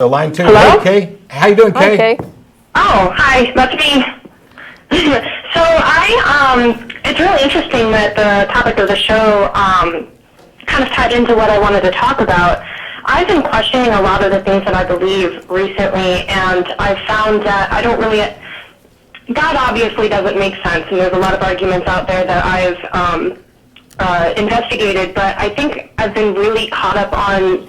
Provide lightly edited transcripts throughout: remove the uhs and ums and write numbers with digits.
So line two. Hello? Hey, Kay. How you doing, Kay? Okay. Oh, hi, that's me. So it's really interesting that the topic of the show kind of tied into what I wanted to talk about. I've been questioning a lot of the things that I believe recently, and I've found that I don't really, God obviously doesn't make sense, and there's a lot of arguments out there that I've investigated, but I think I've been really caught up on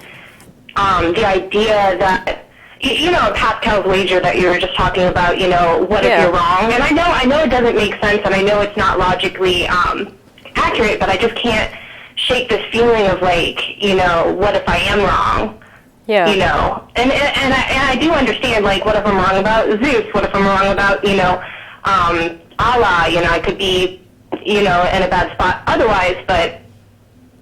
the idea that, you know, Pascal's wager that you were just talking about, you know, what if you're wrong? And I know it doesn't make sense, and I know it's not logically accurate, but I just can't shake this feeling of, like, you know, what if I am wrong? Yeah. You know, and I do understand, like, what if I'm wrong about Zeus? What if I'm wrong about, you know, Allah? You know, I could be, you know, in a bad spot otherwise, but,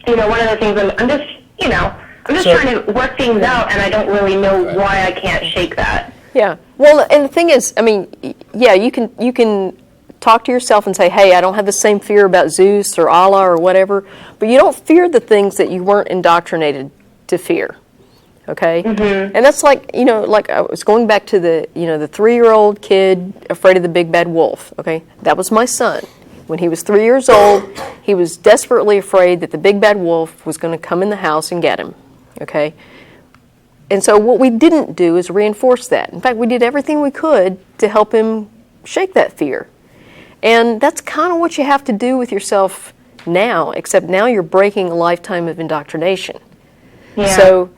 you know, one of the things I'm just, you know, I'm just trying to work things out, and I don't really know why I can't shake that. Yeah. Well, and the thing is, I mean, yeah, you can talk to yourself and say, hey, I don't have the same fear about Zeus or Allah or whatever, but you don't fear the things that you weren't indoctrinated to fear. Okay? Mm-hmm. And that's like, you know, like I was going back to the 3-year-old kid afraid of the big bad wolf. Okay? That was my son. When he was 3 years old, he was desperately afraid that the big bad wolf was going to come in the house and get him. Okay? And so what we didn't do is reinforce that. In fact, we did everything we could to help him shake that fear. And that's kind of what you have to do with yourself now, except now you're breaking a lifetime of indoctrination. Yeah. So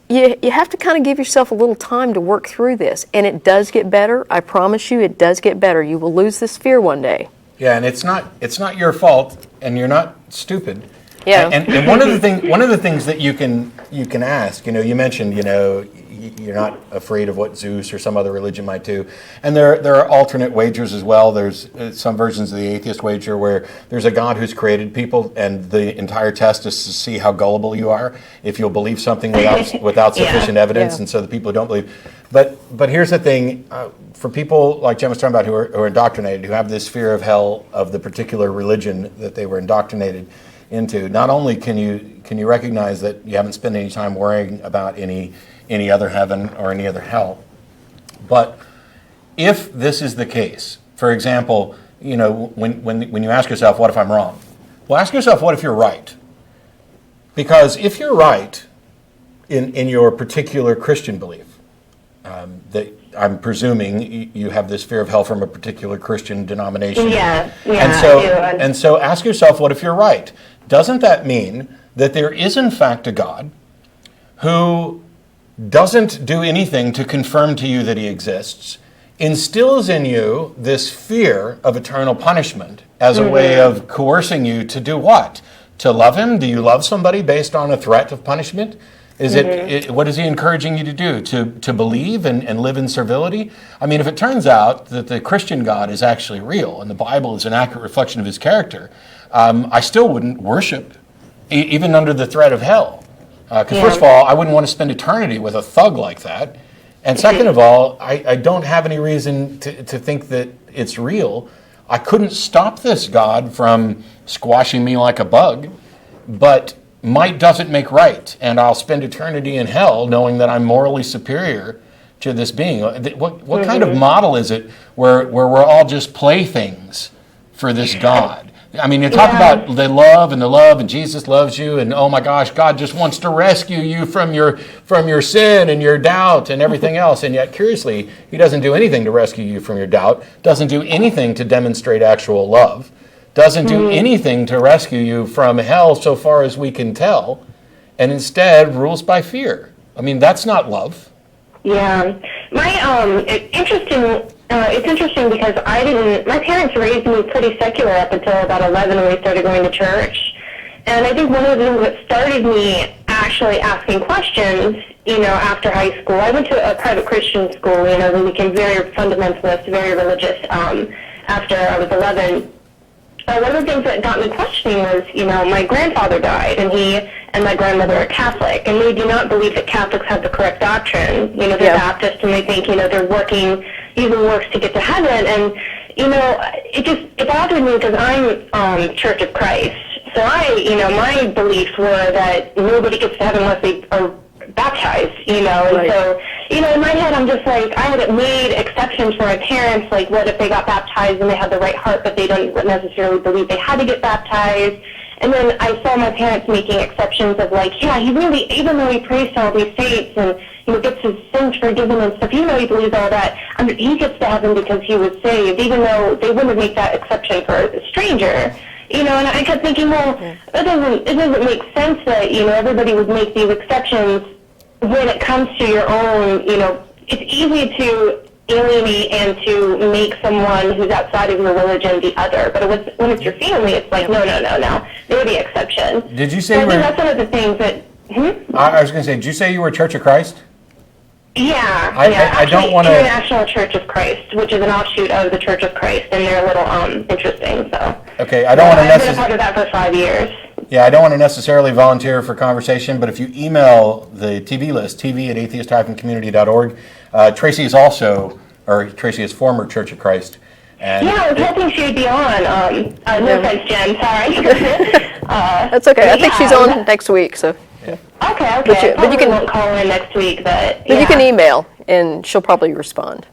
you have to kind of give yourself a little time to work through this. And it does get better. I promise you, it does get better. You will lose this fear one day. Yeah, and it's not your fault, and you're not stupid. Yeah. And one of the things that you can ask, you know, you mentioned, you know, you're not afraid of what Zeus or some other religion might do, and there are alternate wagers as well. There's some versions of the atheist wager where there's a God who's created people, and the entire test is to see how gullible you are, if you'll believe something without sufficient evidence. Yeah. And so the people who don't believe. But here's the thing: for people like Jen was talking about who are indoctrinated, who have this fear of hell of the particular religion that they were indoctrinated into, not only can you recognize that you haven't spent any time worrying about any other heaven or any other hell, but if this is the case, for example, you know, when you ask yourself, what if I'm wrong? Well, ask yourself, what if you're right? Because if you're right in your particular Christian belief, that I'm presuming you have this fear of hell from a particular Christian denomination. Yeah, and so ask yourself, what if you're right? Doesn't that mean that there is in fact a God who doesn't do anything to confirm to you that he exists, instills in you this fear of eternal punishment as a way of coercing you to do what? To love him? Do you love somebody based on a threat of punishment? Is what is he encouraging you to do? To believe and live in servility? I mean, if it turns out that the Christian God is actually real and the Bible is an accurate reflection of his character, I still wouldn't worship, even under the threat of hell. Because first of all, I wouldn't want to spend eternity with a thug like that. And second of all, I don't have any reason to think that it's real. I couldn't stop this God from squashing me like a bug, but might doesn't make right, and I'll spend eternity in hell knowing that I'm morally superior to this being. What kind of model is it where we're all just playthings for this God? I mean, you talk about the love, and Jesus loves you, and oh my gosh, God just wants to rescue you from your sin and your doubt and everything else, and yet curiously, he doesn't do anything to rescue you from your doubt, doesn't do anything to demonstrate actual love, doesn't do anything to rescue you from hell so far as we can tell, and instead rules by fear. I mean, that's not love. Yeah. It's interesting because my parents raised me pretty secular up until about 11 when we started going to church. And I think one of the things that started me actually asking questions, you know, after high school, I went to a private Christian school, you know, we became very fundamentalist, very religious after I was 11. One of the things that got me questioning was, you know, my grandfather died, and he and my grandmother are Catholic, and they do not believe that Catholics have the correct doctrine. You know, they're Baptist, and they think, you know, they're using works to get to heaven, and, you know, it bothered me because I'm Church of Christ. So my beliefs were that nobody gets to heaven unless they are baptized, you know, and Right. so, you know, in my head I'm just like, I had made exceptions for my parents, like what if they got baptized and they had the right heart, but they don't necessarily believe they had to get baptized. And then I saw my parents making exceptions of like, yeah, he really, even though he prays to all these saints and, you know, gets his sins forgiven and stuff, even though he believes all that, he gets to heaven because he was saved, even though they wouldn't make that exception for a stranger. You know, and I kept thinking, well, it doesn't make sense that, you know, everybody would make these exceptions when it comes to your own, you know, it's easy to alienate and to make someone who's outside of your religion the other. But when it's your family, it's like, no, they're the exception. Did you say so you I think were... that's one of the things that... I was going to say, did you say you were Church of Christ? Yeah, I Actually, don't want to... International Church of Christ, which is an offshoot of the Church of Christ, and they're a little interesting, so... Okay, I don't want to I've been a part of that for 5 years. Yeah, I don't want to necessarily volunteer for conversation, but if you email the TV list, tv@atheist-community.org, Tracy is also, or Tracy is former Church of Christ. And Yeah, I was hoping she would be on. No offense, Jen, sorry. That's okay. I think she's on next week, so. Okay. But you can won't call in next week, but you can email, and she'll probably respond.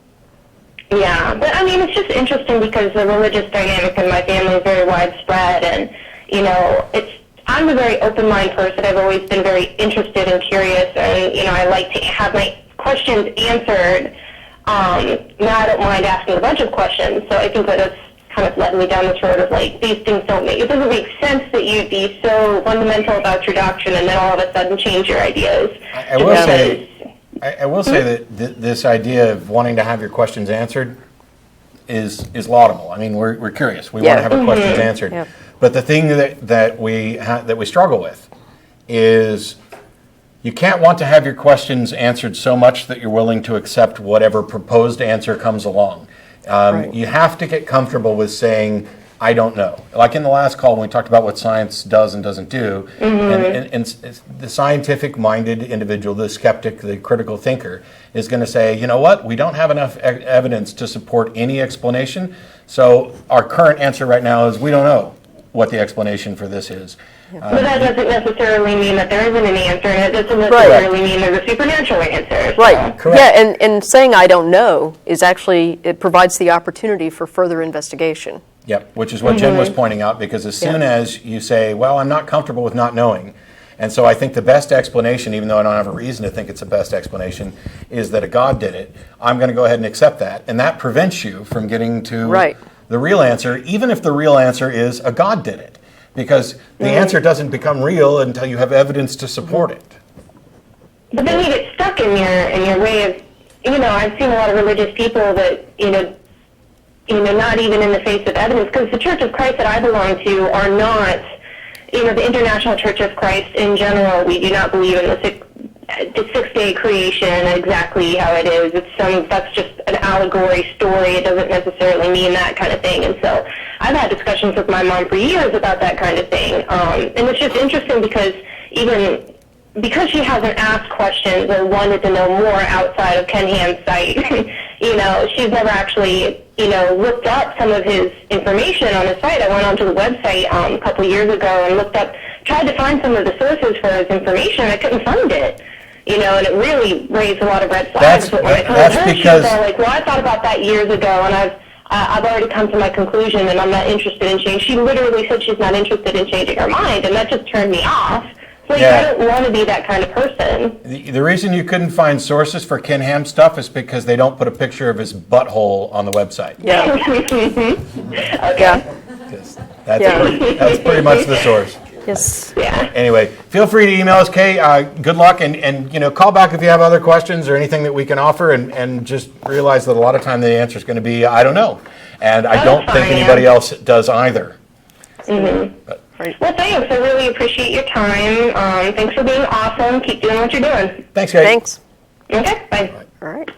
Yeah, but I mean, it's just interesting because the religious dynamic in my family is very widespread, and you know, I'm a very open-minded person. I've always been very interested and curious, and you know, I like to have my questions answered. Now I don't mind asking a bunch of questions, so I think that it's kind of led me down this road of like, these things it doesn't make sense that you'd be so fundamental about your doctrine and then all of a sudden change your ideas. I will say that this idea of wanting to have your questions answered is laudable. I mean, we're curious. We want to have our questions answered. Yep. But the thing that we struggle with is you can't want to have your questions answered so much that you're willing to accept whatever proposed answer comes along. Right. You have to get comfortable with saying, I don't know. Like in the last call when we talked about what science does and doesn't do, and the scientific-minded individual, the skeptic, the critical thinker, is going to say, you know what, we don't have enough evidence to support any explanation, so our current answer right now is we don't know what the explanation for this is. But that doesn't necessarily mean that there isn't an answer, and it doesn't necessarily mean there's a supernatural answer. Right. Correct. Yeah, and saying I don't know is actually, it provides the opportunity for further investigation. Yep, which is what Jen was pointing out, because as soon as you say, well, I'm not comfortable with not knowing, and so I think the best explanation, even though I don't have a reason to think it's the best explanation, is that a God did it, I'm going to go ahead and accept that, and that prevents you from getting to the real answer, even if the real answer is a God did it, because the answer doesn't become real until you have evidence to support it. But then you get stuck in your way of, you know, I've seen a lot of religious people that, you know, not even in the face of evidence, because the Church of Christ that I belong to are not, you know, the International Church of Christ in general. We do not believe in the six-day creation exactly how it is. That's just an allegory story. It doesn't necessarily mean that kind of thing. And so I've had discussions with my mom for years about that kind of thing. And it's just interesting because she hasn't asked questions or wanted to know more outside of Ken Ham's site, you know, she's never actually, you know, looked up some of his information on his site. I went onto the website a couple years ago and tried to find some of the sources for his information. I couldn't find it, you know, and it really raised a lot of red flags. But when I told her, she was all like, well, I thought about that years ago, and I've already come to my conclusion, and I'm not interested in change. She literally said she's not interested in changing her mind, and that just turned me off. So I don't want to be that kind of person. The reason you couldn't find sources for Ken Ham stuff is because they don't put a picture of his butthole on the website. Yeah. Okay. That's pretty much the source. Yes. Yeah. Anyway, feel free to email us, Kay. Good luck, and you know, call back if you have other questions or anything that we can offer, and just realize that a lot of time the answer is going to be I don't know, and I don't think anybody else does either. But, Well, thanks. I really appreciate your time. Thanks for being awesome. Keep doing what you're doing. thanks, Kay. Thanks. Okay, bye. All right.